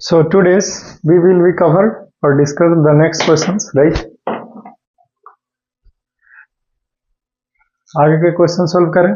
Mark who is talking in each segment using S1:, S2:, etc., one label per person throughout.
S1: So today's we will be cover or discuss the next questions, right? आगे के question solve करें.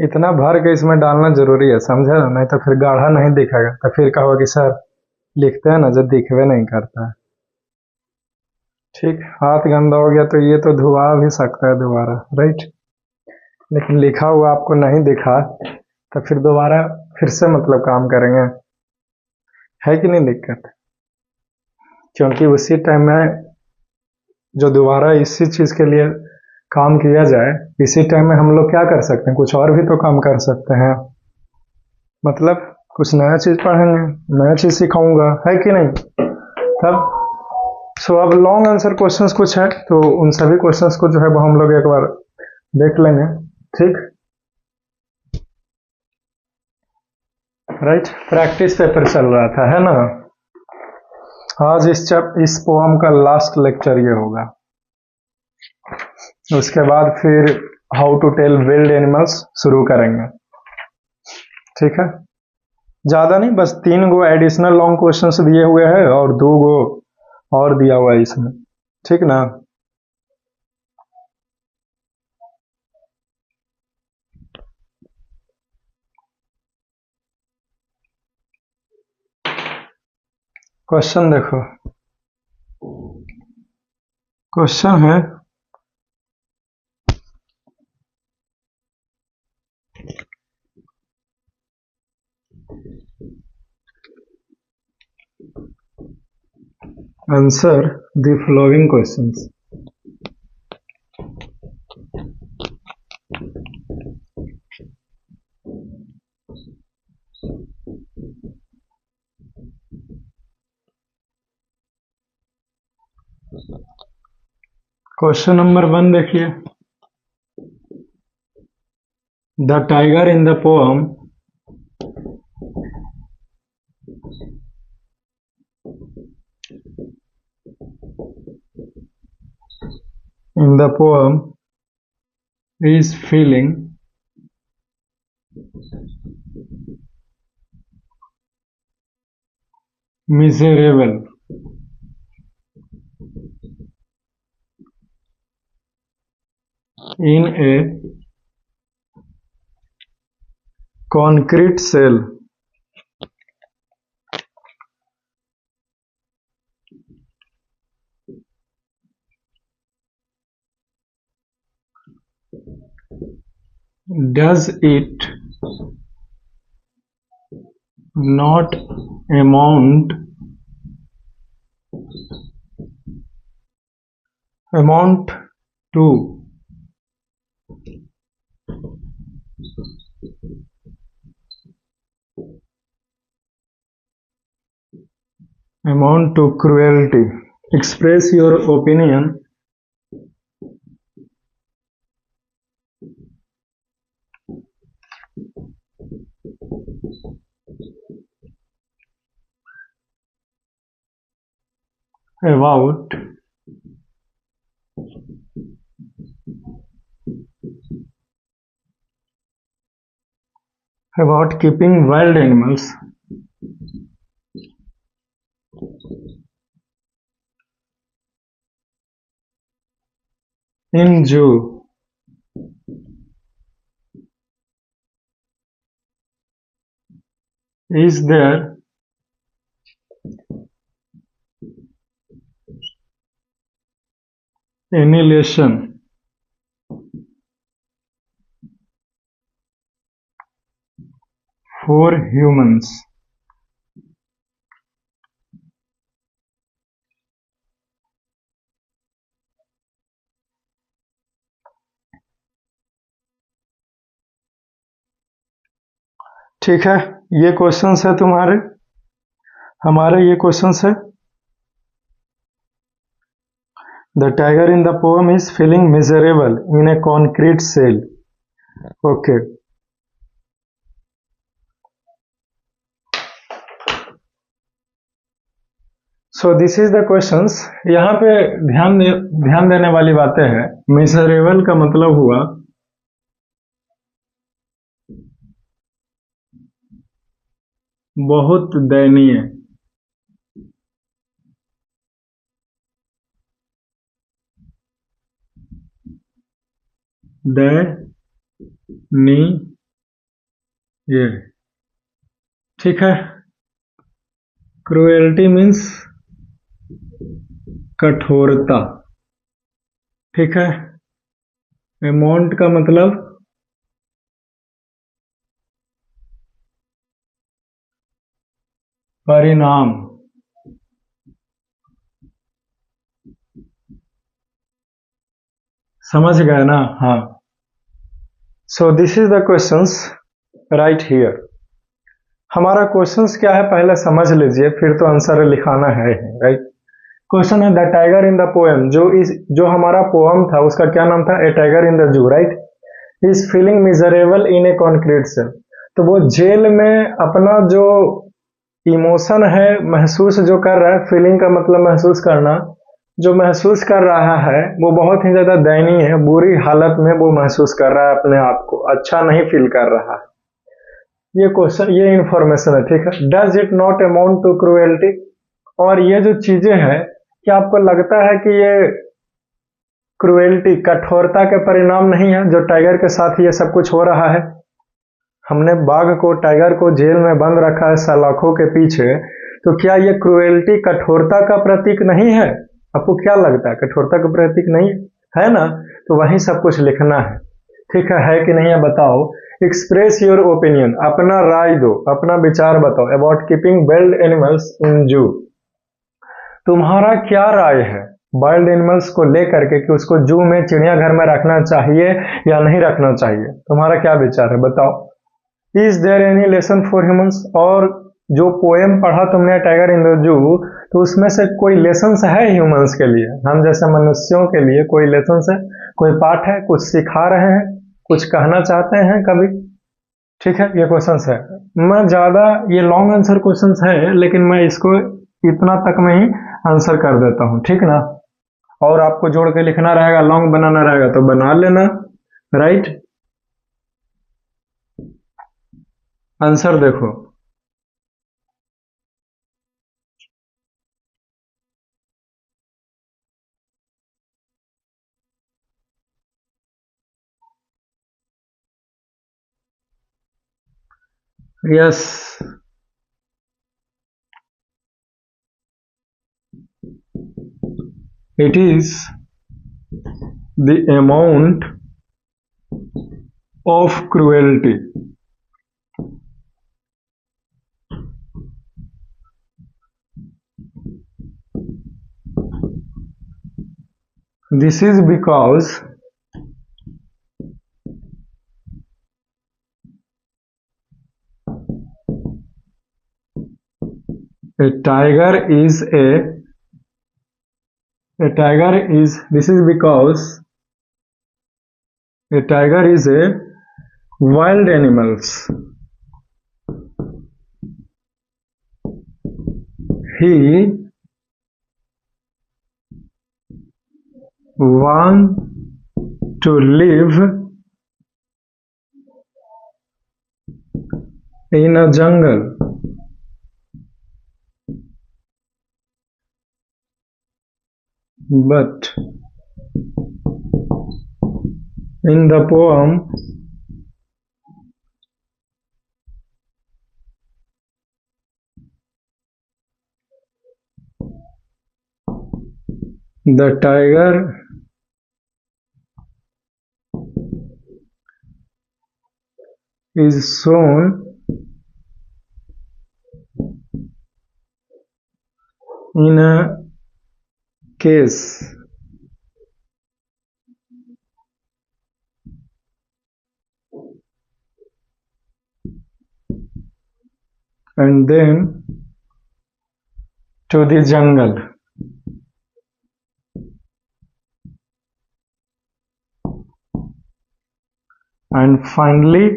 S1: इतना भर के इसमें डालना जरूरी है, समझे ना? नहीं तो फिर गाढ़ा नहीं दिखेगा, तो फिर कहोगे कि सर लिखते हैं ना जब दिखवे नहीं करता है. ठीक, हाथ गंदा हो गया तो ये तो धुआ भी सकता है दोबारा, राइट? लेकिन लिखा हुआ आपको नहीं दिखा तो फिर दोबारा फिर से मतलब काम करेंगे, है कि नहीं दिक्कत? क्योंकि उसी टाइम में जो दोबारा इसी चीज के लिए काम किया जाए, इसी टाइम में हम लोग क्या कर सकते हैं? कुछ और भी तो काम कर सकते हैं. मतलब कुछ नया चीज पढ़ेंगे, नया चीज सिखाऊंगा, है कि नहीं? तब सो अब लॉन्ग आंसर क्वेश्चंस कुछ है तो उन सभी क्वेश्चंस को जो है वो हम लोग एक बार देख लेंगे. ठीक, राइट. प्रैक्टिस पेपर चल रहा था, है ना? आज इस पोएम का लास्ट लेक्चर ये होगा. उसके बाद फिर how to tell wild animals शुरू करेंगे. ठीक है, ज्यादा नहीं, बस 3 गो एडिशनल लॉन्ग क्वेश्चंस दिए हुए हैं और 2 गो और दिया हुआ है इसमें. ठीक ना? क्वेश्चन देखो. क्वेश्चन है answer the following questions. Question number 1 देखिए. The tiger in the poem is feeling miserable in a concrete cell. Does it not amount to cruelty? Express your opinion about keeping wild animals in zoo. Is there any lesson for humans? ठीक है, ये questions है तुम्हारे, हमारे ये questions है। The tiger in the poem is feeling miserable in a concrete cell. Okay, so this is the questions. यहाँ पे ध्यान देने वाली बातें हैं। मिजरेबल का मतलब हुआ बहुत दयनीय, दयनीय, ठीक है। क्रुएल्टी मीन्स कठोरता, ठीक है। अमाउंट का मतलब परिणाम, समझ गए ना? हाँ। सो this is the questions right here. हमारा क्वेश्चंस क्या है पहले समझ लीजिए, फिर तो आंसर लिखाना है, राइट। क्वेश्चन है the tiger in the poem, जो हमारा पोएम था उसका क्या नाम था? A tiger in the zoo, right. Is feeling miserable in a concrete cell. तो वो जेल में अपना जो इमोशन है महसूस जो कर रहा है, फीलिंग का मतलब महसूस करना, जो महसूस कर रहा है वो बहुत ही ज्यादा दयनीय है, बुरी हालत में वो महसूस कर रहा है अपने आप को, अच्छा नहीं फील कर रहा है। ये क्वेश्चन, ये इंफॉर्मेशन है, ठीक है। Does it not amount to cruelty? और ये जो चीजें हैं, क्या आपको लगता है कि ये क्रुएल्टी, कठोरता के परिणाम नहीं है जो टाइगर के साथ ये सब कुछ हो रहा है? हमने बाघ को, टाइगर को जेल में बंद रखा है सलाखों के पीछे, तो क्या ये क्रुएल्टी कठोरता का प्रतीक नहीं है? आपको क्या लगता है, कठोरता का प्रतीक नहीं है ना? तो वही सब कुछ लिखना है, ठीक है कि नहीं है बताओ। एक्सप्रेस योर ओपिनियन, अपना राय दो, अपना विचार बताओ about keeping wild animals in जू। तुम्हारा क्या राय है वाइल्ड एनिमल्स को लेकर के कि उसको जू में, चिड़ियाघर में रखना चाहिए या नहीं रखना चाहिए? तुम्हारा क्या विचार है बताओ। Is there any lesson for humans? और जो पोएम पढ़ा तुमने टाइगर इन द जू, तो उसमें से कोई लेसन है ह्यूमंस के लिए, हम जैसे मनुष्यों के लिए कोई लेसन है, कोई पाठ है, कुछ सिखा रहे हैं, कुछ कहना चाहते हैं कभी? ठीक है, ये क्वेश्चन है। मैं ज्यादा, ये लॉन्ग आंसर क्वेश्चन है, लेकिन मैं इसको इतना तक में ही आंसर कर देता हूँ, ठीक ना। और आपको जोड़ के लिखना रहेगा, लॉन्ग बनाना रहेगा तो बना लेना, राइट। आंसर देखो, yes, it is the amount of cruelty. This is because a tiger is a tiger is this is because a tiger is a wild animals. He want to live in a jungle, but in the poem the tiger is shown in a case. and then to the jungle. And finally,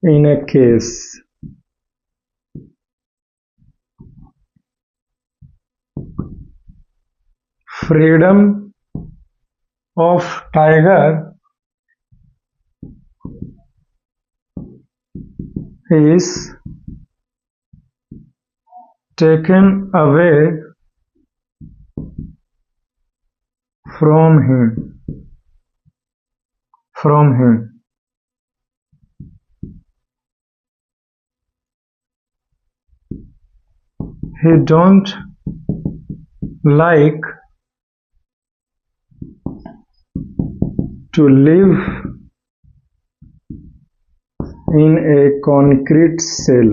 S1: in a case. Freedom of tiger is taken away from him. He don't like to live in a concrete cell.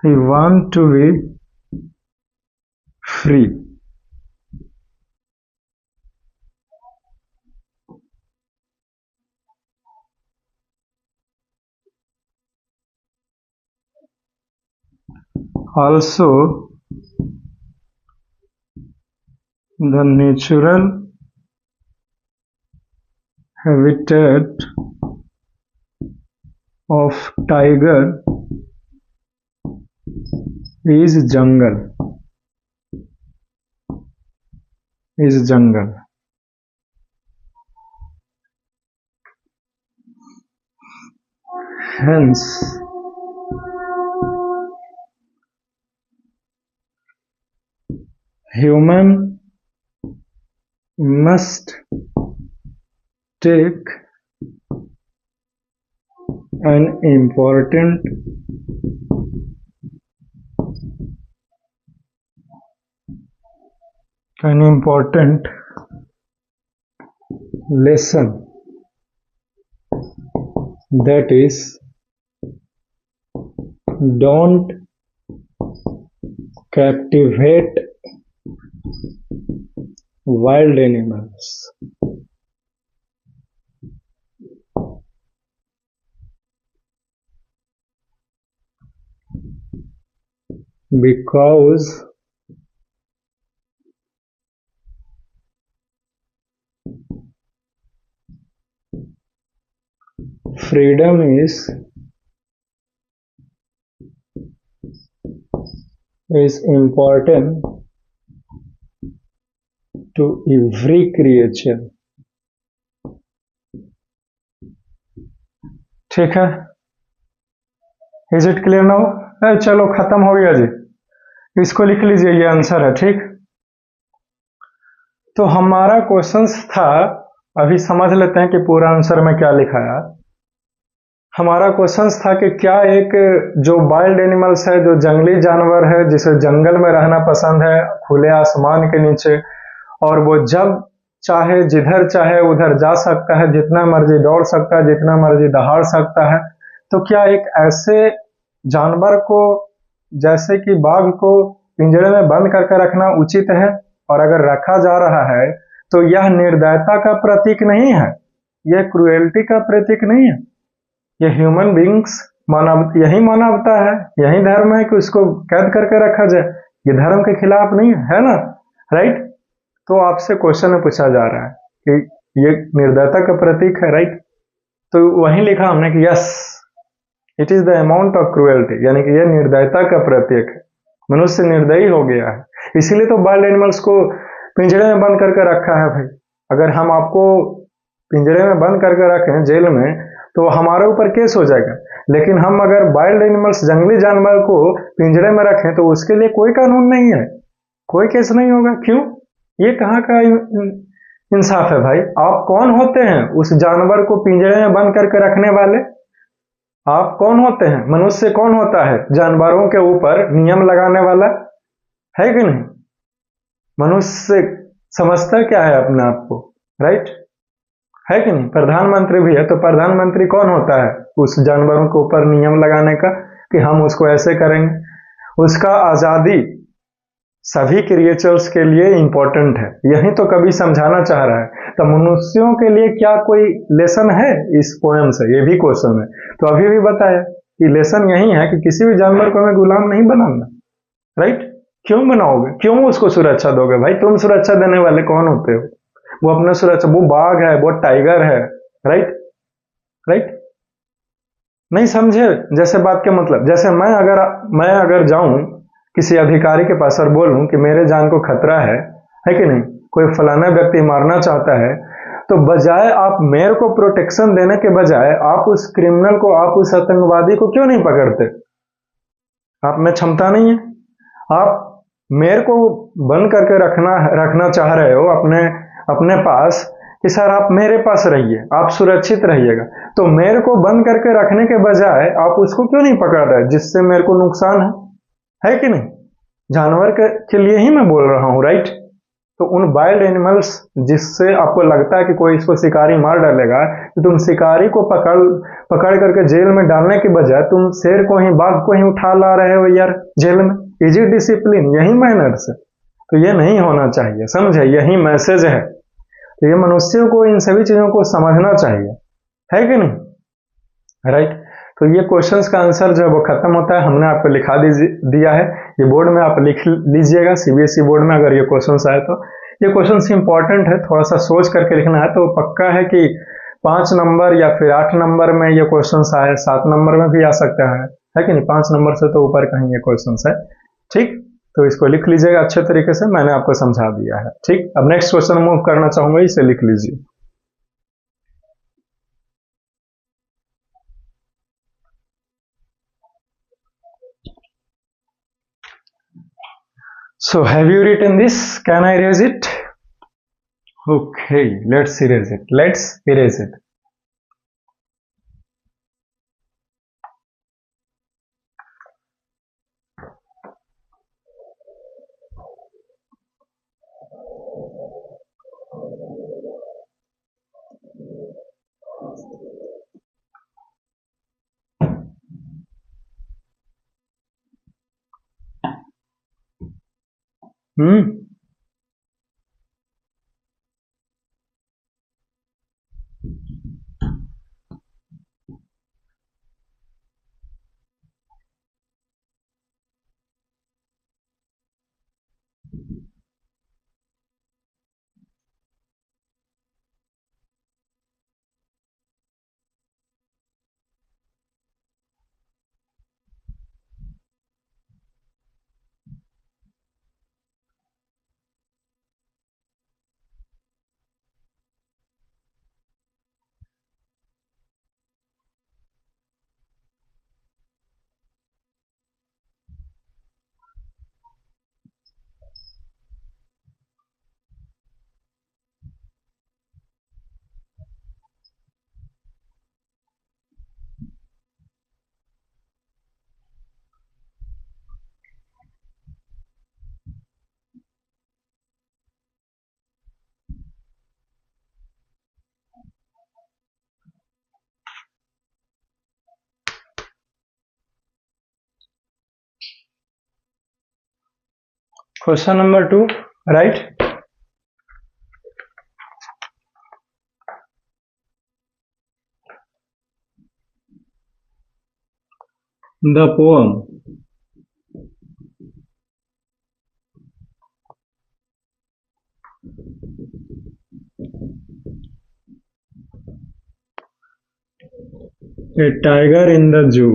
S1: He want to be free. Also, the natural habitat of tiger is jungle. Hence, human must take an important lesson, that is, don't captivate wild animals. Because freedom is important to every creature. ठीक है, is it clear now? चलो खत्म हो गया जी, इसको लिख लीजिए, ये आंसर है। ठीक, तो हमारा क्वेश्चंस था, अभी समझ लेते हैं कि पूरा आंसर में क्या लिखा है। हमारा क्वेश्चंस था कि क्या एक जो वाइल्ड एनिमल्स है, जो जंगली जानवर है, जिसे जंगल में रहना पसंद है, खुले आसमान के नीचे, और वो जब चाहे जिधर चाहे उधर जा सकता है, जितना मर्जी दौड़ सकता है, जितना मर्जी दहाड़ सकता है, तो क्या एक ऐसे जानवर को, जैसे कि बाघ को, पिंजरे में बंद करके रखना उचित है? और अगर रखा जा रहा है तो यह निर्दयता का प्रतीक नहीं है, यह क्रुएल्टी का प्रतीक नहीं है। यह ह्यूमन बींग्स यही मानवता है, यही धर्म है कि उसको कैद करके रखा जाए। ये धर्म के खिलाफ नहीं है ना, राइट? तो आपसे क्वेश्चन में पूछा जा रहा है कि ये निर्दयता का प्रतीक है, राइट? तो वही लिखा हमने कि yes, it is the amount of cruelty, यानी कि यह निर्दयता का प्रतीक है। मनुष्य निर्दयी हो गया है, इसीलिए तो वाइल्ड एनिमल्स को पिंजरे में बंद करके रखा है। भाई, अगर हम आपको पिंजरे में बंद करके रखें जेल में, तो हमारे ऊपर केस हो जाएगा। लेकिन हम अगर वाइल्ड एनिमल्स, जंगली जानवर को पिंजरे में रखें, तो उसके लिए कोई कानून नहीं है, कोई केस नहीं होगा। क्यों? ये कहाँ का इंसाफ है भाई? आप कौन होते हैं उस जानवर को पिंजरे में बंद करके रखने वाले? आप कौन होते हैं? मनुष्य कौन होता है जानवरों के ऊपर नियम लगाने वाला? है कि नहीं? मनुष्य समझता क्या है अपने आप को, राइट? है कि नहीं? प्रधानमंत्री भी है, तो प्रधानमंत्री कौन होता है उस जानवरों के ऊपर नियम लगाने का कि हम उसको ऐसे करेंगे? उसका आजादी सभी क्रिएचर्स के लिए इंपॉर्टेंट है। यही तो कवि समझाना चाह रहा है। तो मनुष्यों के लिए क्या कोई लेसन है इस पोएम से, ये भी क्वेश्चन है। तो अभी भी बताया कि लेसन यही है कि किसी भी जानवर को हमें गुलाम नहीं बनाना, राइट। क्यों बनाओगे, क्यों उसको सुरक्षा दोगे भाई? तुम सुरक्षा देने वाले कौन होते हो? वो अपना सुरक्षा, वो बाघ है, वो टाइगर है, राइट राइट। नहीं समझे जैसे बात के मतलब, जैसे मैं अगर जाऊं किसी अधिकारी के पास और बोलूं कि मेरे जान को खतरा है कि नहीं, कोई फलाना व्यक्ति मारना चाहता है, तो बजाय आप मेरे को प्रोटेक्शन देने के बजाय आप उस क्रिमिनल को, आप उस आतंकवादी को क्यों नहीं पकड़ते? आप में क्षमता नहीं है? आप मेरे को बंद करके रखना चाह रहे हो अपने पास कि सर आप मेरे पास रहिए, आप सुरक्षित रहिएगा। तो मेरे को बंद करके रखने के बजाय आप उसको क्यों नहीं पकड़ रहे, जिससे मेरे को नुकसान है कि नहीं? जानवर के लिए ही मैं बोल रहा हूं, राइट। तो उन वाइल्ड एनिमल्स जिससे आपको लगता है कि कोई इसको शिकारी मार डालेगा, तो तुम शिकारी को पकड़ करके जेल में डालने के बजाय तुम शेर को ही, बाघ को ही उठा ला रहे हो यार जेल में। Is it discipline? यही मैनर्स है। तो ये नहीं होना चाहिए, समझे? यही मैसेज है। तो ये मनुष्यों को इन सभी चीजों को समझना चाहिए, है कि नहीं, राइट। तो ये क्वेश्चंस का आंसर जो है वो खत्म होता है, हमने आपको लिखा दिया है। ये बोर्ड में आप लिख लीजिएगा, सीबीएसई बोर्ड में अगर ये क्वेश्चंस आए तो। ये क्वेश्चंस इंपॉर्टेंट है, थोड़ा सा सोच करके लिखना है। तो पक्का है कि 5 नंबर या फिर 8 नंबर में ये क्वेश्चंस आए, 7 नंबर में भी आ सकता है कि नहीं? 5 नंबर से तो ऊपर कहीं ये क्वेश्चंस है, ठीक। तो इसको लिख लीजिएगा अच्छे तरीके से, मैंने आपको समझा दिया है, ठीक। अब नेक्स्ट क्वेश्चन मूव करना चाहूंगा, इसे लिख लीजिए। So have you written this? Can I erase it? Okay, let's erase it. Let's erase it. Question number 2, right? The poem A Tiger in the Zoo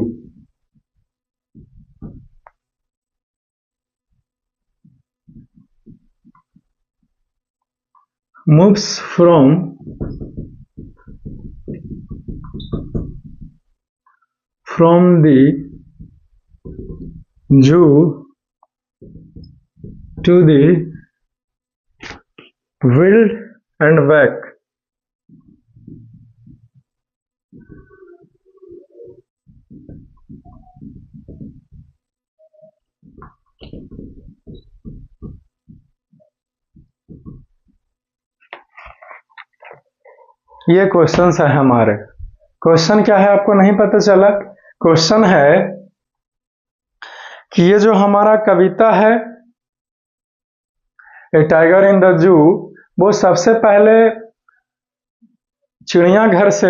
S1: moves from the zoo to the wild and back. ये question है हमारे। Question क्या है आपको नहीं पता चला? Question है कि ये जो हमारा कविता है ए टाइगर इन द जू, वो सबसे पहले चिड़ियाघर से,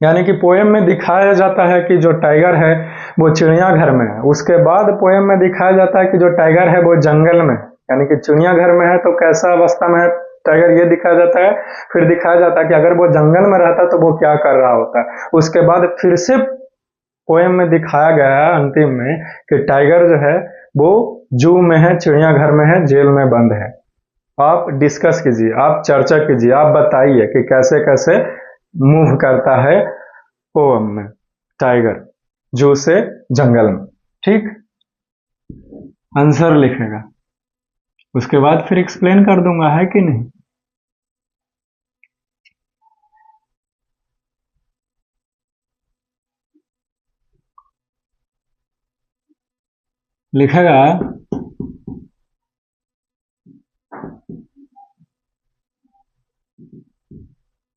S1: यानी कि पोएम में दिखाया जाता है कि जो टाइगर है वो चिड़ियाघर में है। उसके बाद पोएम में दिखाया जाता है कि जो टाइगर है वो जंगल में है, यानी कि चिड़ियाघर में है तो कैसा अवस्था में है टाइगर ये दिखाया जाता है। फिर दिखाया जाता है कि अगर वो जंगल में रहता तो वो क्या कर रहा होता। उसके बाद फिर से पोएम में दिखाया गया है अंतिम में कि टाइगर जो है वो जू में है, चिड़ियाघर में है, जेल में बंद है। आप डिस्कस कीजिए, आप चर्चा कीजिए, आप बताइए कि कैसे कैसे मूव करता है पोएम में टाइगर जू से जंगल में। ठीक, आंसर लिखेगा, उसके बाद फिर एक्सप्लेन कर दूंगा, है कि नहीं। लिखेगा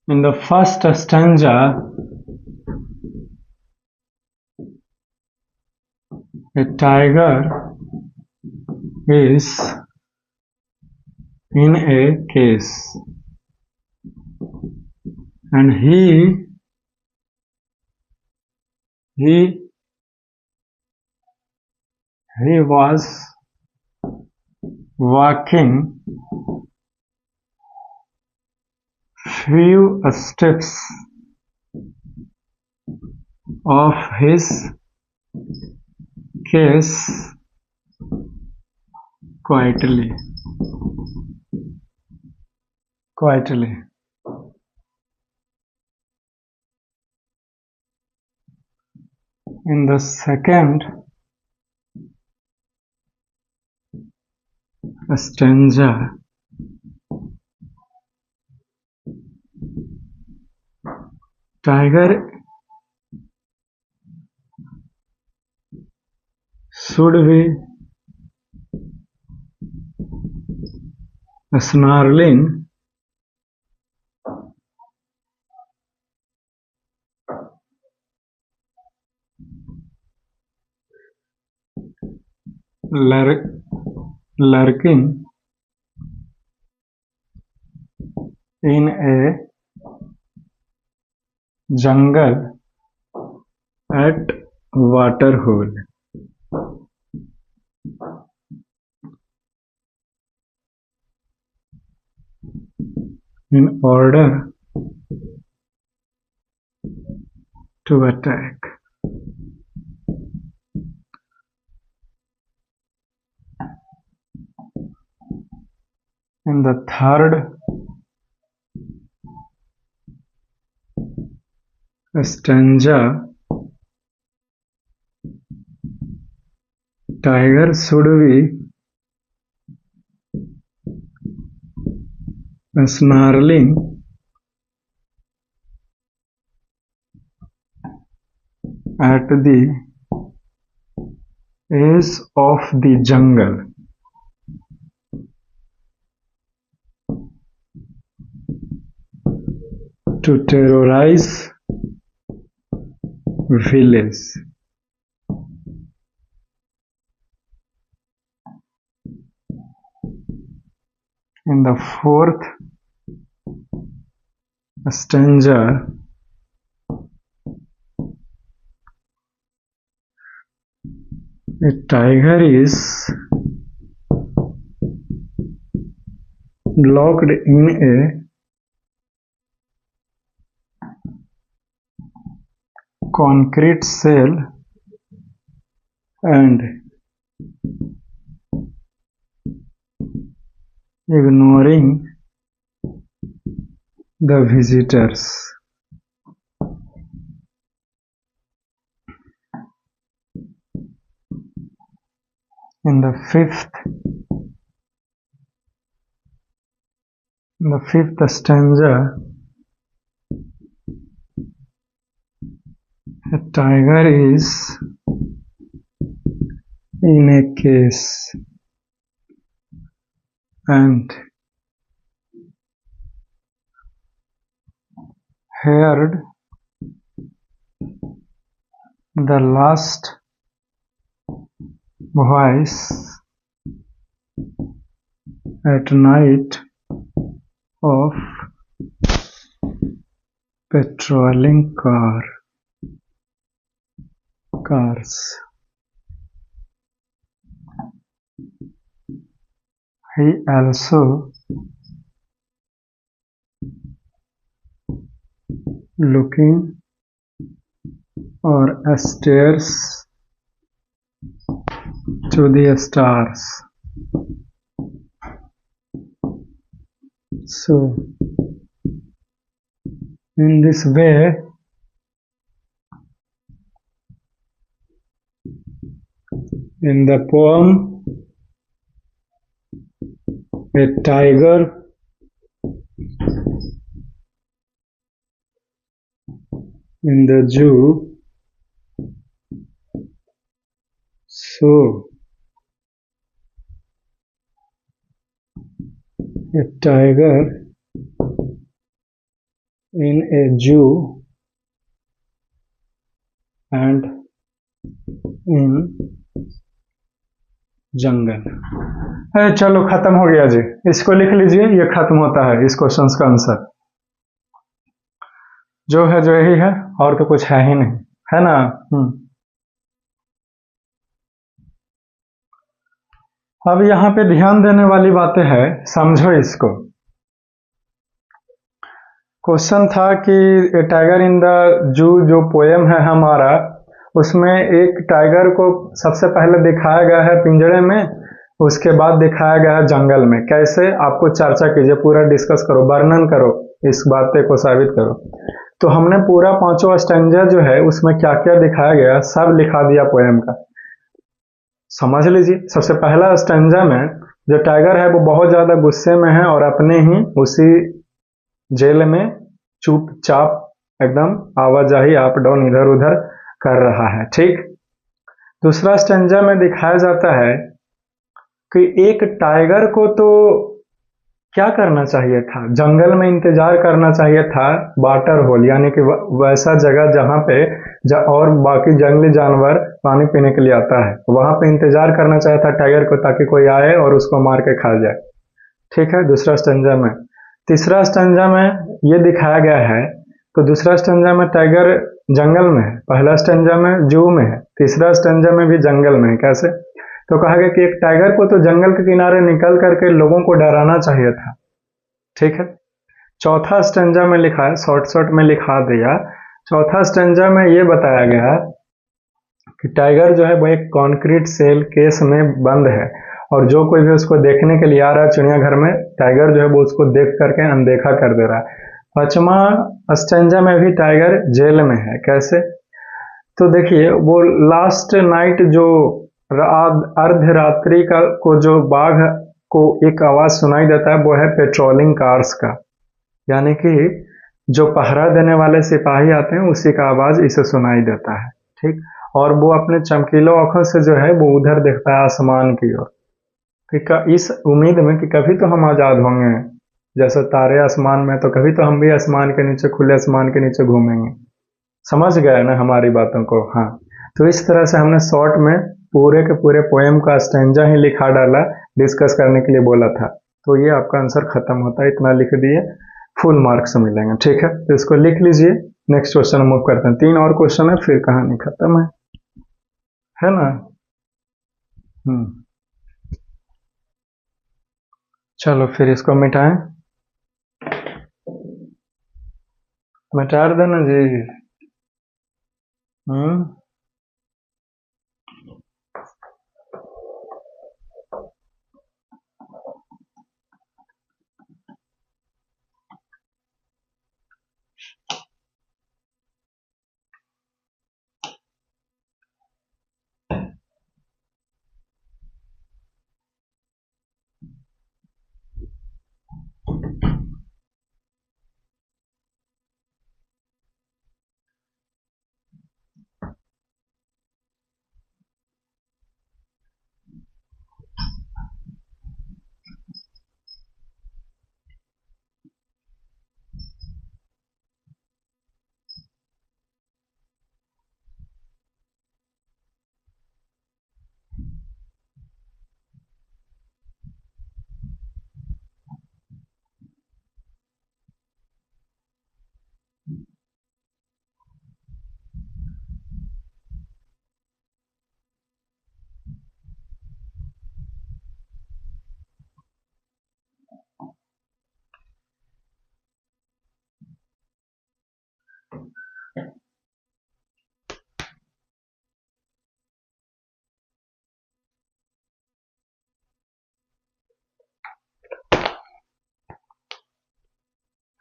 S1: in the first stanza a tiger is in a case and he was walking few steps of his case quietly. In the second stanza, tiger should be snarling lurking in a jungle at water hole. In order to attack. In the third stanza, tiger should be snarling at the edge of the jungle to terrorize village. In the fourth stanza, a tiger is locked in a concrete cell and ignoring the visitors. In the fifth stanza, a tiger is in a case and heard the last voice at night of patrolling cars. He also looking or stares to the stars. So, in this way, in the poem, a tiger in the zoo saw a tiger in a zoo and in जंगल। चलो खत्म हो गया जी, इसको लिख लीजिए, ये खत्म होता है इस क्वेश्चन का आंसर। जो है जो यही है, और तो कुछ है ही नहीं, है ना। अब यहाँ पे ध्यान देने वाली बातें है, समझो इसको। क्वेश्चन था कि ए टाइगर इन द जू जो पोएम है हमारा, उसमें एक टाइगर को सबसे पहले दिखाया गया है पिंजरे में, उसके बाद दिखाया गया है जंगल में। कैसे, आपको चर्चा कीजिए, पूरा डिस्कस करो, वर्णन करो, इस बातें को साबित करो। तो हमने पूरा 5वां स्टैंजा जो है उसमें क्या क्या दिखाया गया सब लिखा दिया पोएम का। समझ लीजिए, सबसे पहला स्टैंजा में जो टाइगर है वो बहुत ज्यादा गुस्से में है और अपने ही उसी जेल में चुपचाप एकदम आवाजाही अप डाउन इधर उधर कर रहा है। ठीक, दूसरा स्टैंजा में दिखाया जाता है कि एक टाइगर को तो क्या करना चाहिए था, जंगल में इंतजार करना चाहिए था, वाटर होल यानी कि वैसा जगह जहां पे और बाकी जंगली जानवर पानी पीने के लिए आता है, वहां पे इंतजार करना चाहिए था टाइगर को, ताकि कोई आए और उसको मार के खा जाए। ठीक है, दूसरा स्टैंजा में। तीसरा स्टैंजा में ये दिखाया गया है, तो दूसरा स्टैंजा में टाइगर जंगल में है, पहला स्टैंजा में जू में है, तीसरा स्टैंजा में भी जंगल में है। कैसे, तो कहा गया कि एक टाइगर को तो जंगल के किनारे निकल करके लोगों को डराना चाहिए था। ठीक है, चौथा स्टैंजा में लिखा है, शॉर्ट में लिखा दिया, चौथा स्टैंजा में ये बताया गया कि टाइगर जो है वो एक कॉन्क्रीट सेल केस में बंद है, और जो कोई भी उसको देखने के लिए आ रहा है चिड़ियाघर में, टाइगर जो है वो उसको देख करके अनदेखा कर दे रहा है। पांचवा स्टैंजा में भी टाइगर जेल में है। कैसे, तो देखिए, वो लास्ट नाइट जो अर्धरात्रि का को जो बाघ को एक आवाज सुनाई देता है वो है पेट्रोलिंग कार्स का, यानी कि जो पहरा देने वाले सिपाही आते हैं उसी का आवाज इसे सुनाई देता है। ठीक, और वो अपने चमकीलों आंखों से जो है वो उधर देखता है आसमान की ओर, इस उम्मीद में कि कभी तो हम आजाद होंगे, जैसे तारे आसमान में, तो कभी तो हम भी आसमान के नीचे, खुले आसमान के नीचे घूमेंगे। समझ गए ना हमारी बातों को। हाँ, तो इस तरह से हमने शॉर्ट में पूरे के पूरे पोएम का स्टैंजा ही लिखा डाला, डिस्कस करने के लिए बोला था। तो ये आपका आंसर खत्म होता है, इतना लिख दिए, फुल मार्क्स मिलेंगे। ठीक है, तो इसको लिख लीजिए, नेक्स्ट क्वेश्चन मूव करते हैं। 3 और क्वेश्चन है, फिर कहानी खत्म है ना। चलो फिर इसको मिटाएं, मिटा देना जी।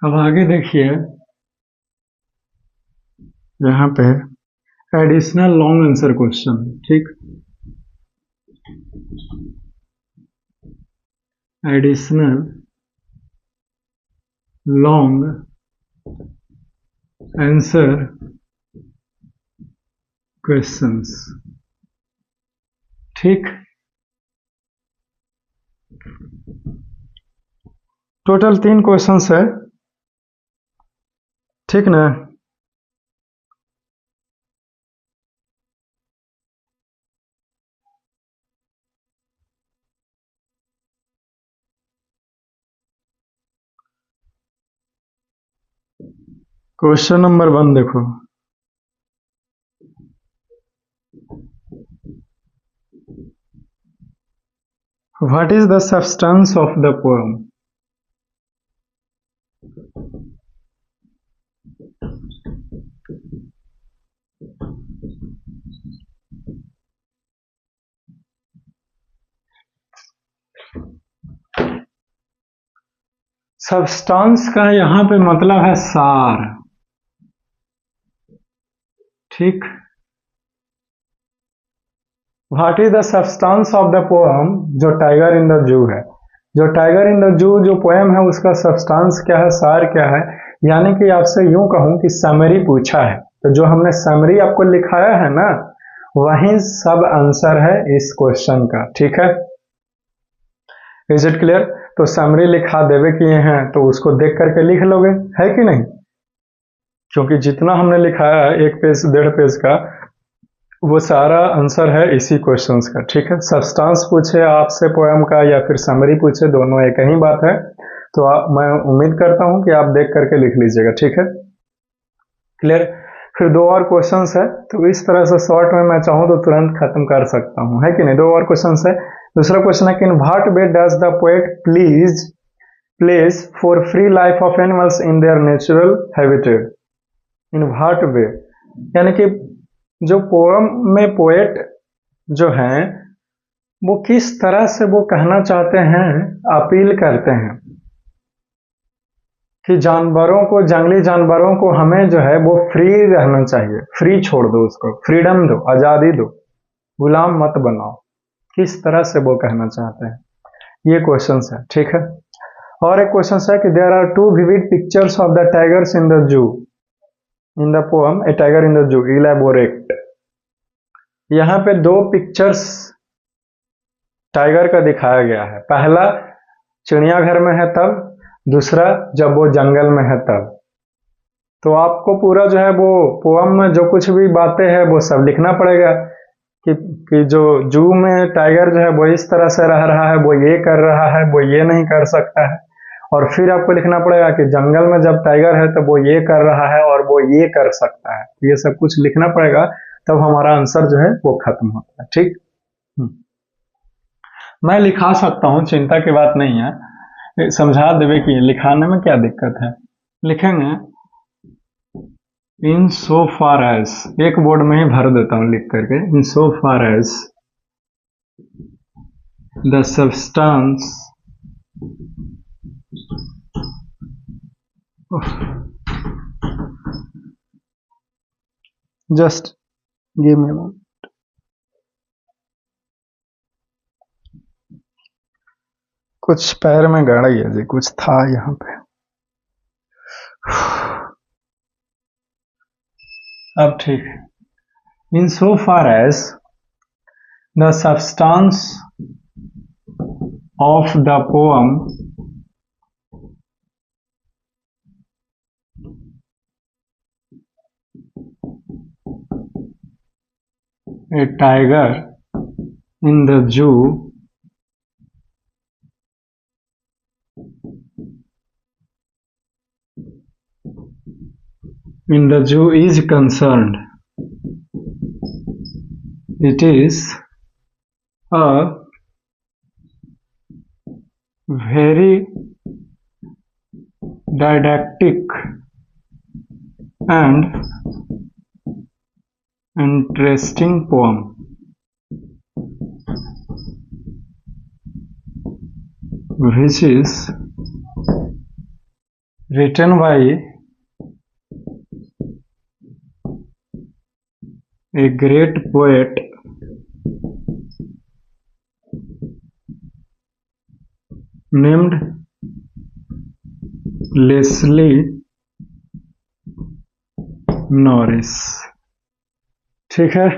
S1: अब आगे देखिए, यहाँ पे एडिशनल लॉन्ग आंसर क्वेश्चन। ठीक, एडिशनल लॉन्ग आंसर क्वेश्चंस। ठीक, टोटल 3 क्वेश्चंस है। ठीक ना? क्वेश्चन नंबर 1 देखो, what is the substance of the poem? Substance का यहां पे मतलब है सार। ठीक, what is the substance of the poem, जो टाइगर इन द जू है, जो टाइगर इन द जू जो पोएम है उसका सब्सटेंस क्या है, सार क्या है। यानी कि आपसे यूं कहूं कि समरी पूछा है, तो जो हमने समरी आपको लिखाया है ना, वही सब आंसर है इस क्वेश्चन का। ठीक है, इज इट क्लियर? तो समरी लिखा देवे किए हैं तो उसको देख करके लिख लोगे, है कि नहीं? क्योंकि जितना हमने लिखाया है 1 पेज 1.5 पेज का, वो सारा आंसर है इसी क्वेश्चंस का। ठीक है, सब्सटेंस पूछे आपसे पोएम का या फिर समरी पूछे, दोनों एक ही बात है। तो मैं उम्मीद करता हूं कि आप देख करके लिख लीजिएगा। ठीक है, क्लियर? फिर 2 और क्वेश्चंस है, तो इस तरह से शॉर्ट में मैं चाहूं तो तुरंत खत्म कर सकता हूं, है कि नहीं? 2 और क्वेश्चंस है। दूसरा क्वेश्चन है कि इन what way does the poet place for free life of animals in their natural habitat? In what वे, यानी कि जो पोएम में पोएट जो हैं वो किस तरह से वो कहना चाहते हैं, अपील करते हैं कि जानवरों को, जंगली जानवरों को हमें जो है वो फ्री रहना चाहिए, फ्री छोड़ दो, उसको फ्रीडम दो, आजादी दो, गुलाम मत बनाओ। किस तरह से वो कहना चाहते हैं, ये क्वेश्चन है। ठीक है, और एक क्वेश्चन है कि there are 2 vivid pictures of the tigers in the zoo in the poem a tiger in the zoo, elaborate. यहां पे 2 पिक्चर्स टाइगर का दिखाया गया है। पहला चिड़ियाघर में है तब, दूसरा जब वो जंगल में है तब। तो आपको पूरा जो है वो पोएम में जो कुछ भी बातें हैं वो सब लिखना पड़ेगा कि जो जू में टाइगर जो है वो इस तरह से रह रहा है, वो ये कर रहा है, वो ये नहीं कर सकता है। और फिर आपको लिखना पड़ेगा कि जंगल में जब टाइगर है तो वो ये कर रहा है और वो ये कर सकता है। ये सब कुछ लिखना पड़ेगा, तब हमारा आंसर जो है वो खत्म होता है। ठीक, मैं लिखा सकता हूं, चिंता की बात नहीं है, समझा देवे कि लिखाने में क्या दिक्कत है। लिखेंगे इन सो फार एज, एक बोर्ड में ही भर देता हूं लिख करके, in so far as the substance just give me moment. कुछ पैर में गाड़ी है जी, कुछ था यहाँ पे। अब ठीक है, in so far as the substance of the poem a tiger in the zoo is concerned, it is a very didactic and interesting poem which is written by a great poet named Leslie Norris। ठीक है।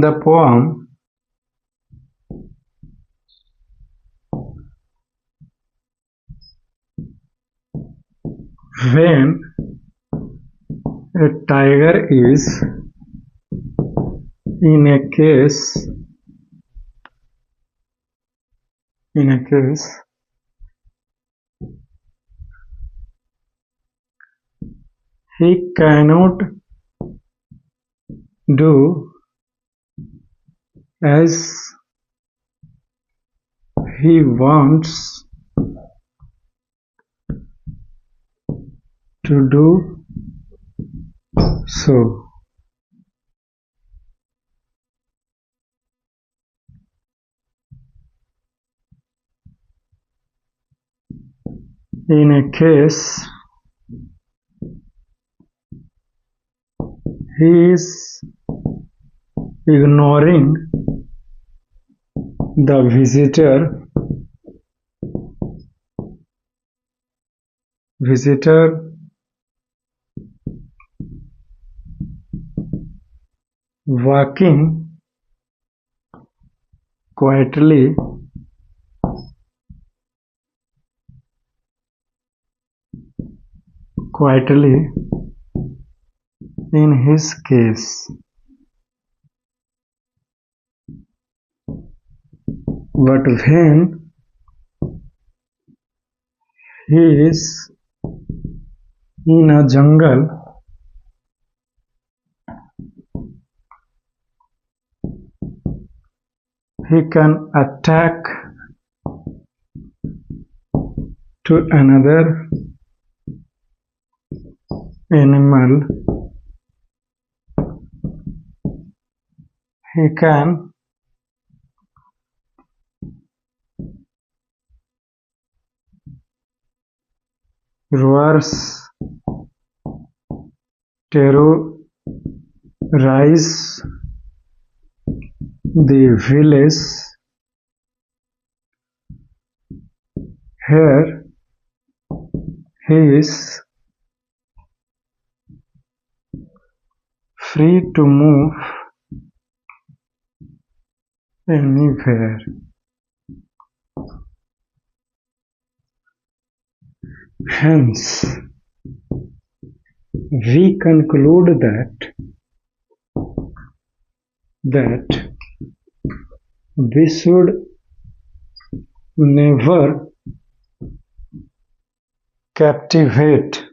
S1: The poem When a tiger is in a cage, he cannot do as he wants to do so। In a case, he is ignoring the visitor walking quietly in his case। But when he is in a jungle, he can attack to another animal, he can terrorize the village here he is free to move anywhere। Hence, we conclude that we should never captivate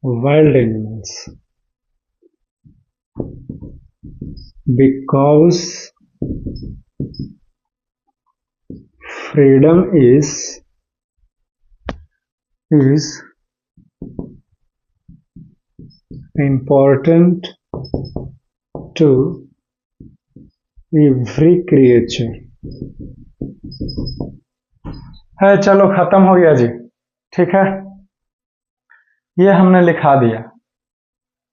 S1: wild animals, because freedom is important to every creature। है, चलो खत्म हो गया जी। ठीक है, ये हमने लिखा दिया।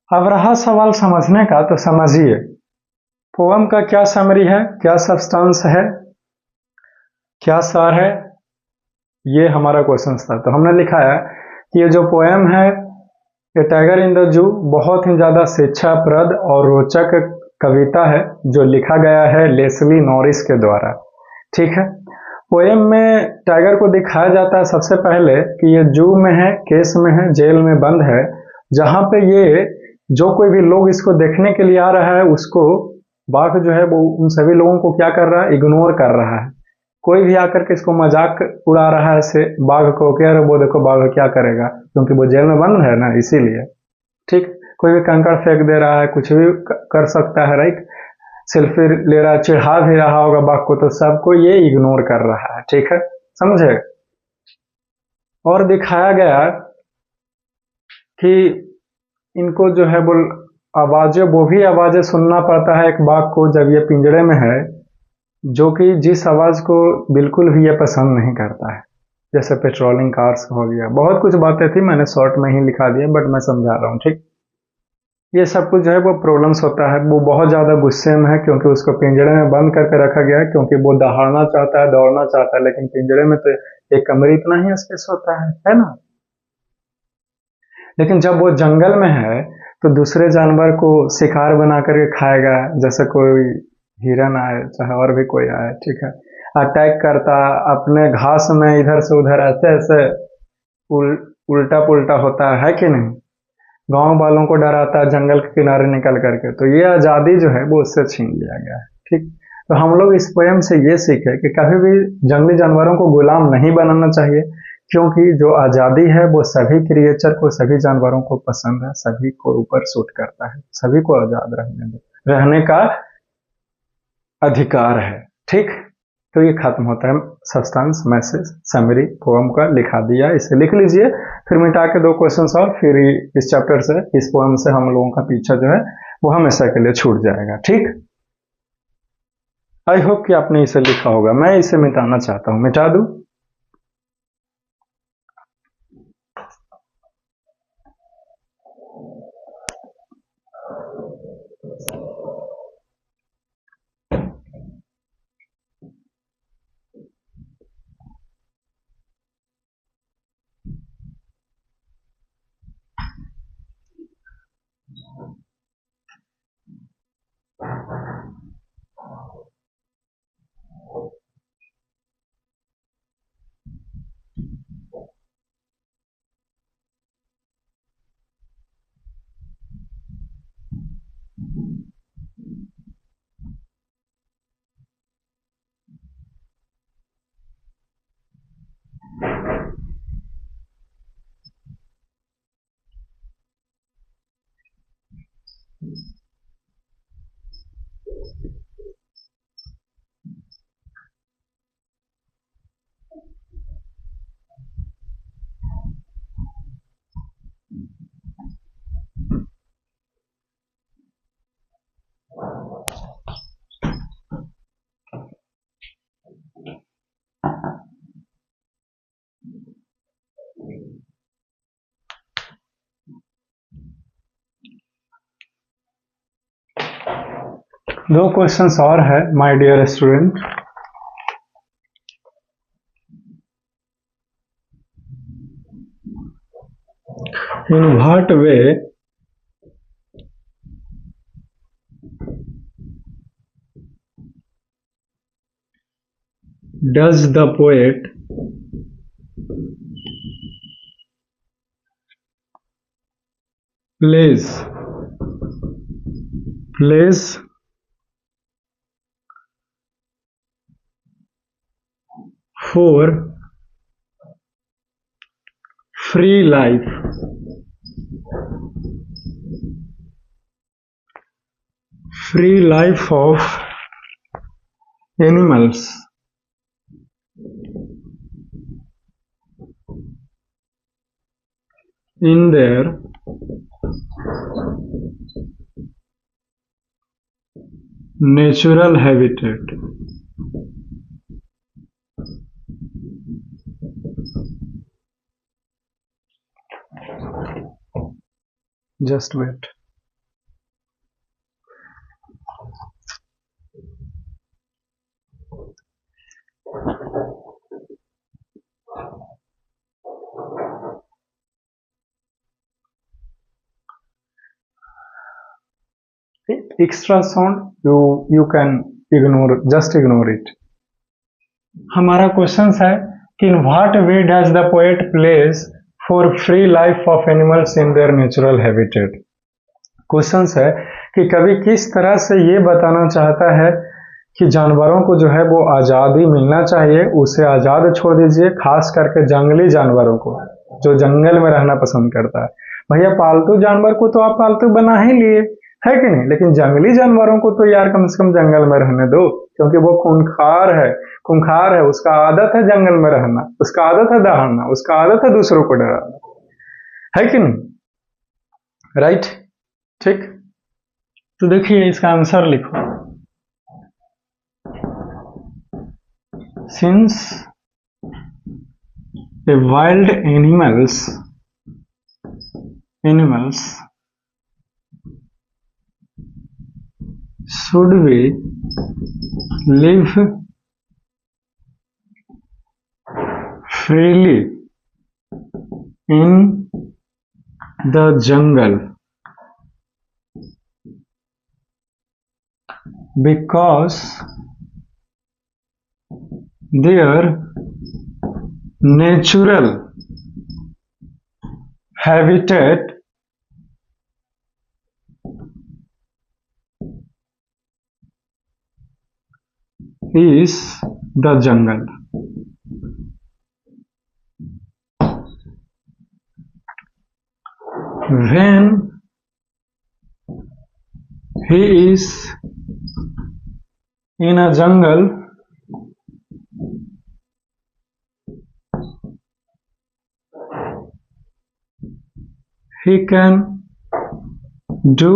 S1: अब रहा सवाल समझने का, तो समझिए पोएम का क्या समरी है, क्या सब्सटेंस है, क्या सार है, ये हमारा क्वेश्चन था। तो हमने लिखा है कि ये जो पोएम है, ये टाइगर इन द जू बहुत ही ज्यादा शिक्षाप्रद और रोचक कविता है जो लिखा गया है लेस्ली नॉरिस के द्वारा। ठीक है, पोएम में टाइगर को दिखाया जाता है सबसे पहले कि ये जू में है, केस में है, जेल में बंद है, जहां पे ये जो कोई भी लोग इसको देखने के लिए आ रहा है उसको बाघ जो है वो उन सभी लोगों को क्या कर रहा है, इग्नोर कर रहा है। कोई भी आकर के इसको मजाक उड़ा रहा है ऐसे बाघ को, कह रहे वो देखो बाघ क्या करेगा, क्योंकि वो जेल में बंद है ना, इसीलिए। ठीक, कोई भी कंकड़ फेंक दे रहा है, कुछ भी कर सकता है, राइट, सेल्फी ले रहा है, चिढ़ा भी रहा होगा बाघ को, तो सबको ये इग्नोर कर रहा है। ठीक है, समझे। और दिखाया गया कि इनको जो है वो आवाजें, वो भी आवाजें सुनना पड़ता है एक बाघ को जब ये पिंजड़े में है, जो कि जिस आवाज को बिल्कुल भी ये पसंद नहीं करता है। जैसे पेट्रोलिंग कार्स हो गया, बहुत कुछ बातें थी, मैंने शॉर्ट में ही लिखा दिया, बट मैं समझा रहा हूँ, ठीक। ये सब कुछ जो है वो प्रॉब्लम्स होता है। वो बहुत ज्यादा गुस्से में है क्योंकि उसको पिंजड़े में बंद करके रखा गया है, क्योंकि वो दहाड़ना चाहता है, दौड़ना चाहता है, लेकिन पिंजड़े में तो एक कमरे इतना ही स्पेस होता है ना। लेकिन जब वो जंगल में है तो दूसरे जानवर को शिकार बना करके खाएगा, जैसे कोई हिरन आए चाहे और भी कोई आए, ठीक है, अटैक करता, अपने घास में इधर से उधर ऐसे ऐसे उल, उल्टा पुल्टा होता है कि नहीं। गांव वालों को डराता है जंगल के किनारे निकल करके। तो ये आजादी जो है वो उससे छीन लिया गया है, ठीक। तो हम लोग इस पोयम से ये सीखे कि कभी भी जंगली जानवरों को गुलाम नहीं बनाना चाहिए, क्योंकि जो आजादी है वो सभी क्रिएचर को, सभी जानवरों को पसंद है, सभी को ऊपर सूट करता है, सभी को आजाद रहने का अधिकार है, ठीक। तो ये खत्म होता है सब्सटेंस, मैसेज, समरी पोएम का लिखा दिया, इसे लिख लीजिए। फिर मिटा के 2 क्वेश्चंस और, फिर इस चैप्टर से, इस पोएम से हम लोगों का पीछा जो है वो हमेशा के लिए छूट जाएगा, ठीक। आई होप कि आपने इसे लिखा होगा। मैं इसे मिटाना चाहता हूं, मिटा दूं? दो क्वेश्चंस और है my dear student. In what way does the poet plays for free life of animals in their natural habitat. Just wait. Extra sound you can ignore, just ignore it. हमारा क्वेश्चन है कि इन what way does the poet place for free life of animals in their natural habitat. Question है कि कवि किस तरह से ये बताना चाहता है कि जानवरों को जो है वो आजादी मिलना चाहिए, उसे आजाद छोड़ दीजिए, खास करके जंगली जानवरों को जो जंगल में रहना पसंद करता है। भैया पालतू जानवर को तो आप पालतू बना ही लिए, है कि नहीं, लेकिन जंगली जानवरों को तो यार कम से कम जंगल में रहने दो, क्योंकि वो खूंखार है, उसका आदत है जंगल में रहना, उसका आदत है दहाड़ना, उसका आदत है दूसरों को डराना, है कि नहीं, राइट, ठीक। तो देखिए इसका आंसर लिखो। Since a wild animals should we live freely in the jungle because their natural habitat is the jungle. When he is in a jungle, he can do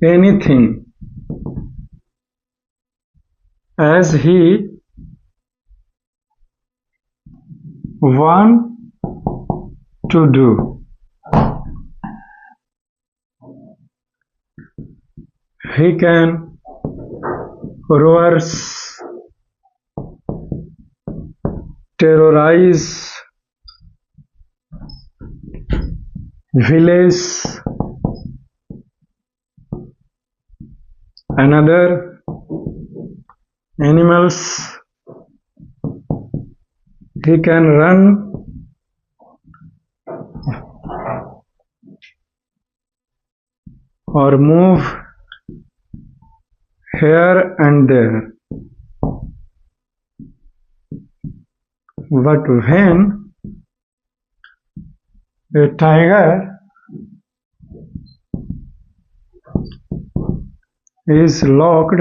S1: anything as he want to do. He can roars, terrorize village, another animals. He can run or move here and there. But when a tiger is locked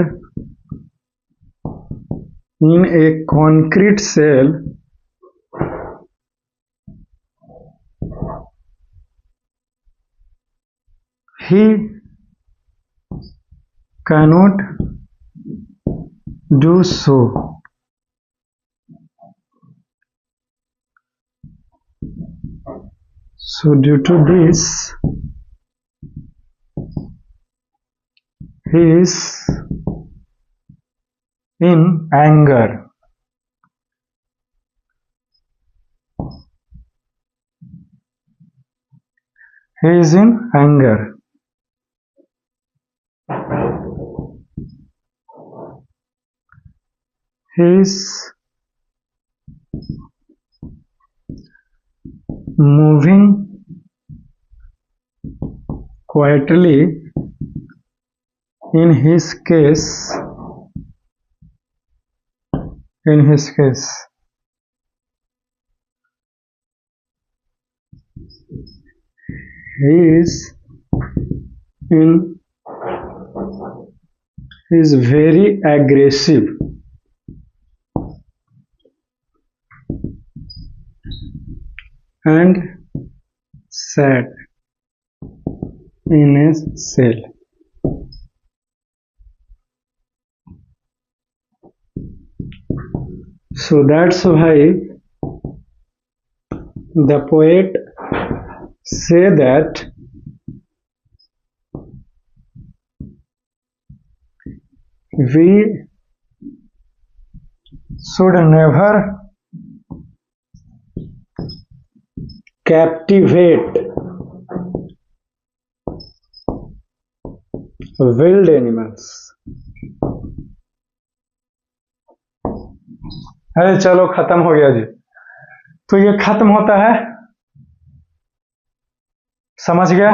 S1: in a concrete cell, he cannot do so. So due to this, he is in anger. He is in anger. He is moving quietly. In his case, he is very aggressive and sad in a cell. So that's why the poet say that we should never captivate wild animals. अरे चलो खत्म हो गया जी। तो ये खत्म होता है, समझ गया?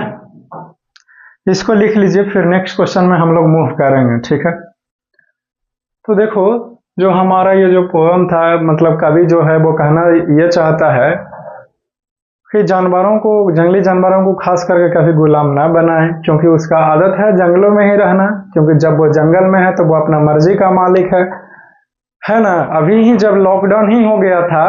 S1: इसको लिख लीजिए, फिर नेक्स्ट क्वेश्चन में हम लोग मूव करेंगे, ठीक है? तो देखो, जो हमारा ये जो पोएम था, मतलब कवि जो है वो कहना ये चाहता है कि जानवरों को, जंगली जानवरों को खास करके कभी गुलाम ना बनाएं, क्योंकि उसका आदत है जंगलों में ही रहना, क्योंकि जब वो जंगल में है तो वो अपना मर्जी का मालिक है ना? अभी ही जब लॉकडाउन ही हो गया था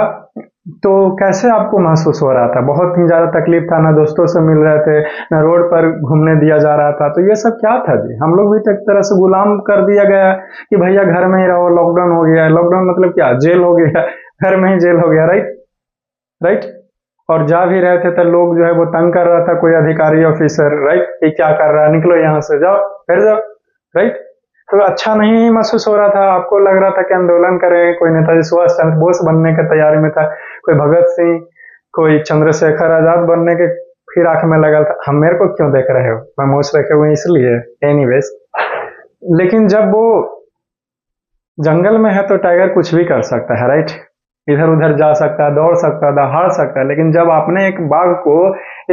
S1: तो कैसे आपको महसूस हो रहा था? बहुत ही ज़्यादा तकलीफ था, ना दोस्तों से मिल रहे थे, ना रोड पर घूमने दिया जा रहा था, तो ये सब क्या था जी? हम लोग भी तो एक तरह से गुलाम कर दिया गया कि भैया घर में ही रहो, लॉकडाउन हो गया है। लॉकडाउन मतलब क्या? जेल हो गया, घर में ही जेल हो गया, राइट? राइट? और जा भी रहे थे तो लोग जो है वो तंग कर रहा था, कोई अधिकारी ऑफिसर, राइट, कि क्या कर रहा है, निकलो यहाँ से, जाओ, फिर जाओ, राइट। तो अच्छा नहीं महसूस हो रहा था आपको? लग रहा था कि आंदोलन करें, कोई नेताजी सुभाष चंद्र बोस बनने की तैयारी में था, कोई भगत सिंह, कोई चंद्रशेखर आजाद बनने के फिराक में लगा था? हम मेरे को क्यों देख रहे हो? मैं मूछ रखे हुए इसलिए। एनीवेज, लेकिन जब वो जंगल में है तो टाइगर कुछ भी कर सकता है, राइट? इधर उधर जा सकता है, दौड़ सकता है, दहाड़ सकता है, लेकिन जब आपने एक बाघ को,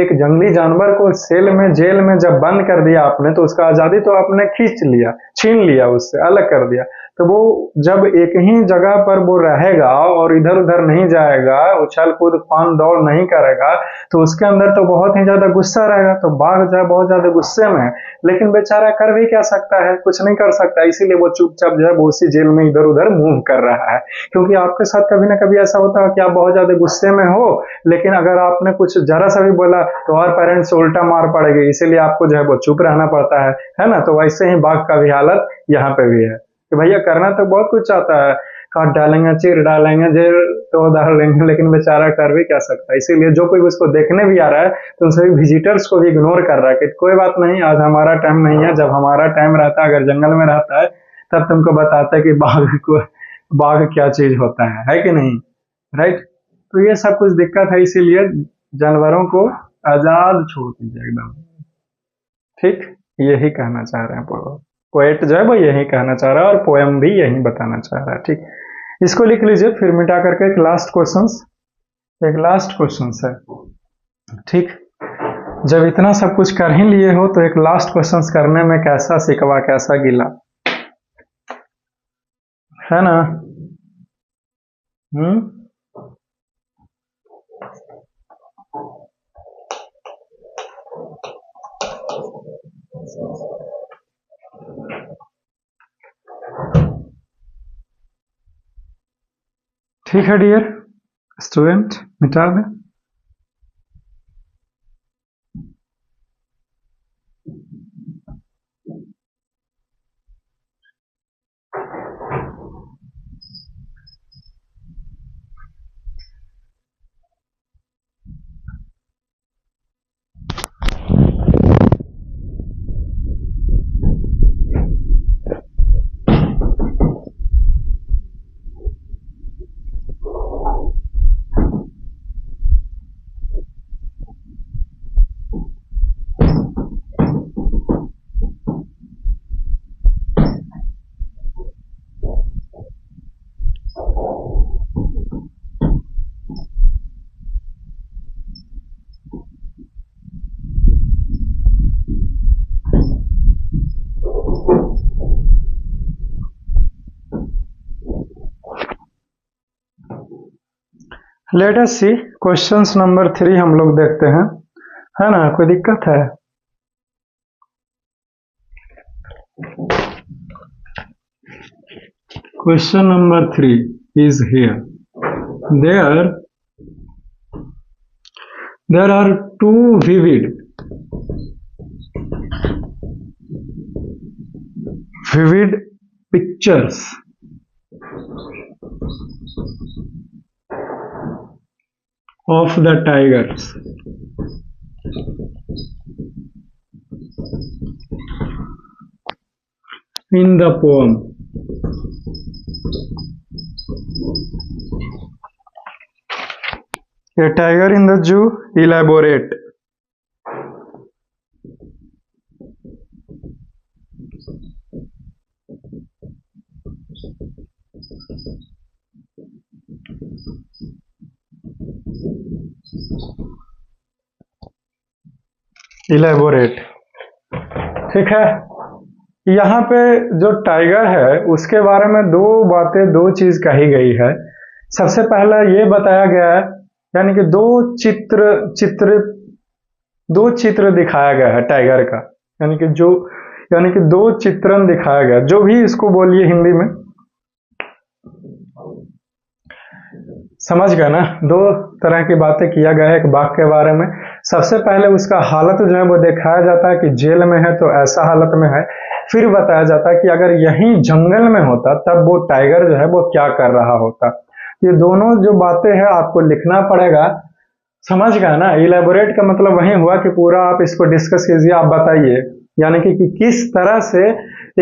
S1: एक जंगली जानवर को सेल में, जेल में जब बंद कर दिया आपने, तो उसका आजादी तो आपने खींच लिया, छीन लिया, उससे अलग कर दिया। तो वो जब एक ही जगह पर वो रहेगा और इधर उधर नहीं जाएगा, उछल कूद फान दौड़ नहीं करेगा, तो उसके अंदर तो बहुत ही ज्यादा गुस्सा रहेगा। तो बाघ जो है बहुत ज्यादा गुस्से में है, लेकिन बेचारा कर भी क्या सकता है? कुछ नहीं कर सकता, इसीलिए वो चुपचाप जो है वो उसी जेल में इधर उधर मूव कर रहा है। क्योंकि आपके साथ कभी ना कभी ऐसा होता है कि आप बहुत ज्यादा गुस्से में हो, लेकिन अगर आपने कुछ जरा सा भी बोला तो और पेरेंट्स उल्टा मार पड़ेगी, इसीलिए आपको जो है वो चुप रहना पड़ता है ना? तो वैसे ही बाघ का भी हालत यहाँ पे भी है कि भैया करना तो बहुत कुछ चाहता है, काट डालेंगे, चीर डालेंगे, जेल तो डाल लेंगे, लेकिन बेचारा कर भी क्या सकता है? इसीलिए जो कोई उसको देखने भी आ रहा है तो उन सभी विजिटर्स को भी इग्नोर कर रहा है कि कोई बात नहीं, आज हमारा टाइम नहीं है, जब हमारा टाइम रहता है, अगर जंगल में रहता है, तब तुमको बताता है कि बाघ क्या चीज होता है कि नहीं? राइट? तो ये सब कुछ दिक्कत है, इसीलिए जानवरों को आजाद छोड़ दीजिए एकदम। ठीक, यही कहना चाह रहे हैं पोएट जो है वो यही कहना चाह रहा है, और पोएम भी यही बताना चाह रहा है। ठीक, इसको लिख लीजिए, फिर मिटा करके एक लास्ट क्वेश्चन, एक लास्ट क्वेश्चन है। ठीक, जब इतना सब कुछ कर ही लिए हो तो एक लास्ट क्वेश्चन करने में कैसा सिकवा, कैसा गिला, है ना? हम्म, ठीक है डियर स्टूडेंट, मिटा दें। लेट अस सी क्वेश्चंस नंबर 3 हम लोग देखते हैं, है ना? कोई दिक्कत है? Question number 3 is here. There, there are two vivid pictures of the tigers in the poem. A tiger in the zoo, elaborate. Elaborate. ठीक है, यहाँ पे जो टाइगर है उसके बारे में दो बातें, दो चीज कही गई है। सबसे पहला ये बताया गया है, यानी कि दो चित्र दिखाया गया है टाइगर का, यानी कि दो चित्रण दिखाया गया, जो भी इसको बोलिए हिंदी में। समझ गए ना, दो तरह की बातें किया गया है एक बाघ के बारे में। सबसे पहले उसका हालत जो है वो दिखाया जाता है कि जेल में है तो ऐसा हालत में है, फिर बताया जाता है कि अगर यही जंगल में होता तब वो टाइगर जो है वो क्या कर रहा होता। ये दोनों जो बातें हैं आपको लिखना पड़ेगा। समझ गए ना, इलेबोरेट का मतलब वही हुआ कि पूरा आप इसको डिस्कस कीजिए, आप बताइए यानी कि किस तरह से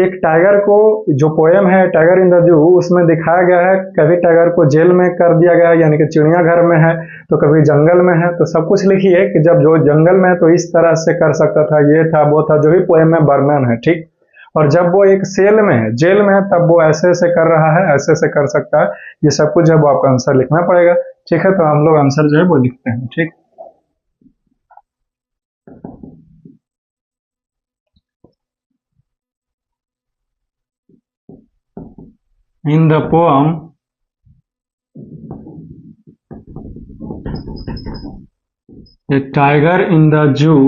S1: एक टाइगर को, जो पोएम है टाइगर इन द जू उसमें दिखाया गया है, कभी टाइगर को जेल में कर दिया गया है यानी कि चिड़ियाघर में है, तो कभी जंगल में है, तो सब कुछ लिखिए कि जब जो जंगल में है तो इस तरह से कर सकता था, ये था वो था, जो भी पोएम में वर्णन है, ठीक। और जब वो एक सेल में है, जेल में है, तब वो ऐसे ऐसे कर रहा है, ऐसे ऐसे कर सकता है, ये सब कुछ जब आपको आंसर लिखना पड़ेगा। ठीक है, तो हम लोग आंसर जो है वो लिखते हैं, ठीक। In the poem, a tiger in the zoo,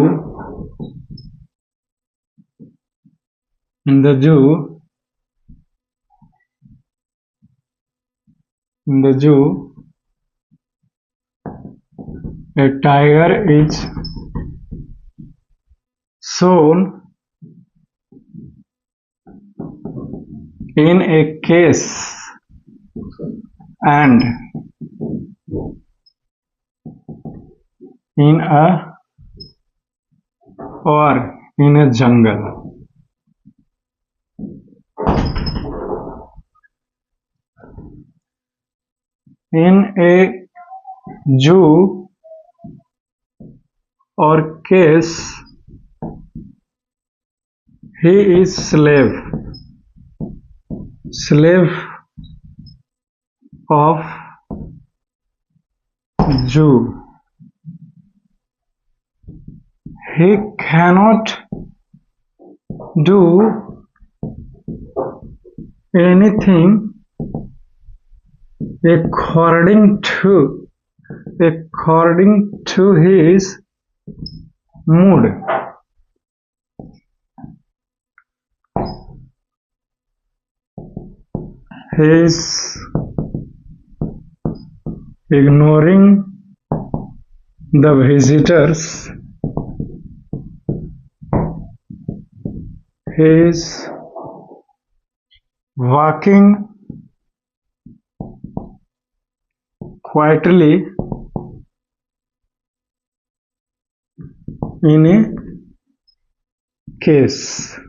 S1: a tiger is shown in a case and in a or in a jungle. In a zoo or case, he is slave of zoo. He cannot do anything according to his mood. He is ignoring the visitors. He is walking quietly in a case.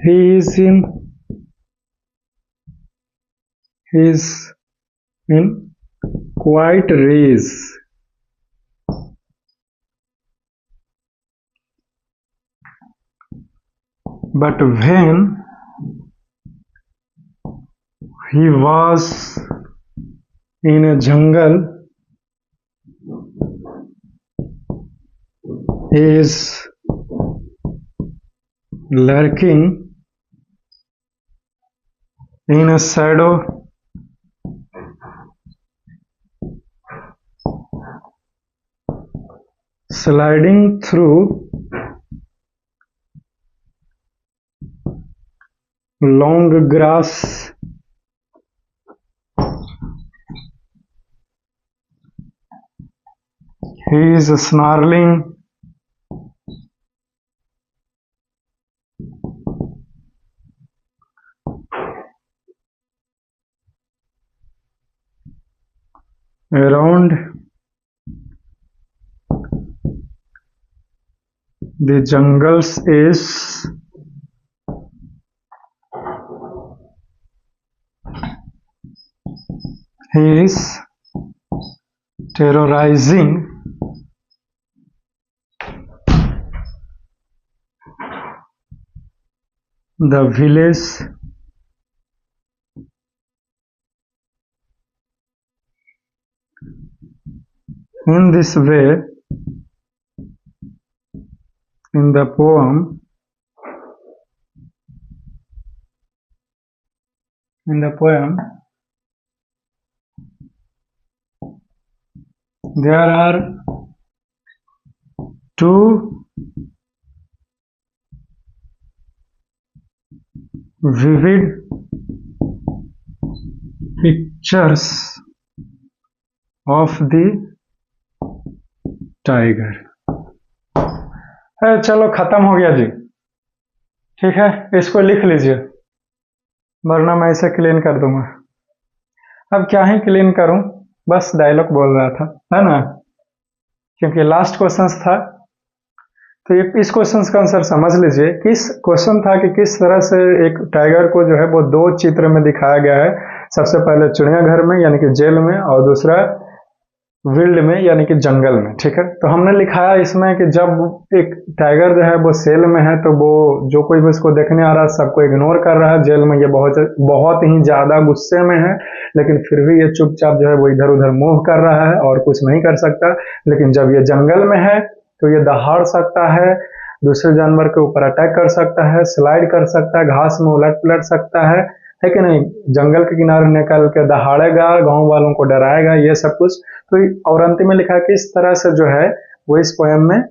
S1: He is in quiet race. But when he was in a jungle, he is lurking in a shadow, sliding through long grass. He is snarling around the jungle's edge. He is terrorizing the village in this way. In the poem, there are two vivid pictures of the tiger. चलो खत्म हो गया जी। ठीक है, इसको लिख लीजिए, वरना मैं इसे क्लीन कर दूंगा। अब क्या ही क्लीन करूं, बस डायलॉग बोल रहा था, है ना, क्योंकि लास्ट क्वेश्चन था। तो ये इस क्वेश्चन का आंसर समझ लीजिए। किस क्वेश्चन था कि किस तरह से एक टाइगर को जो है वो दो चित्र में दिखाया गया है। सबसे पहले चिड़ियाघर में यानी कि जेल में, और दूसरा विल्ड में यानी कि जंगल में। ठीक है, तो हमने लिखा है इसमें कि जब एक टाइगर जो है वो सेल में है तो वो जो कोई भी उसको देखने आ रहा है सबको इग्नोर कर रहा है। जेल में ये बहुत ही ज्यादा गुस्से में है, लेकिन फिर भी ये चुपचाप जो है वो इधर उधर मूव कर रहा है और कुछ नहीं कर सकता। लेकिन जब ये जंगल में है तो ये दहाड़ सकता है, दूसरे जानवर के ऊपर अटैक कर सकता है, स्लाइड कर सकता है, घास में उलट पुलट सकता है कि नहीं, जंगल के किनारे निकल के दहाड़ेगा, गांव वालों को डराएगा, ये सब कुछ। तो और अंतिम में लिखा है कि इस तरह से जो है वो इस पोएम में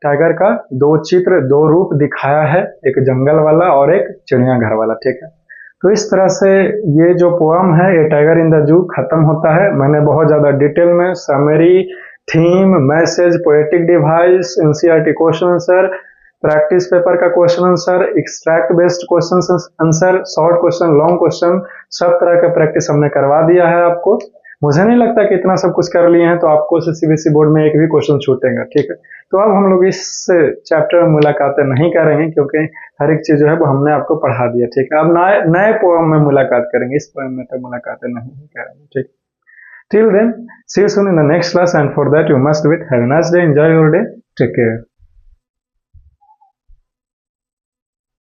S1: टाइगर का दो चित्र, दो रूप दिखाया है, एक जंगल वाला और एक चिड़ियाघर वाला। ठीक है, तो इस तरह से ये जो पोएम है ये टाइगर इन द जू खत्म होता है। मैंने बहुत ज्यादा डिटेल में summary, theme, message, poetic device, NCERT question answer, practice paper का question answer, extract based question answer, short question, long question, सब तरह का प्रैक्टिस हमने करवा दिया है आपको। मुझे नहीं लगता कि इतना सब कुछ कर लिए हैं तो आपको सीबीएसई बोर्ड में एक भी क्वेश्चन छूटेगा। ठीक है, तो अब हम लोग इस चैप्टर में मुलाकातें नहीं करेंगे क्योंकि हर एक चीज जो है वो हमने आपको पढ़ा दिया। ठीक है, अब नए नए पोएम में मुलाकात करेंगे, इस पोएम में तो मुलाकातें नहीं करेंगे। ठीक, till then see you soon in the next class, and for that you must wait. Have a nice day, enjoy your day, take care.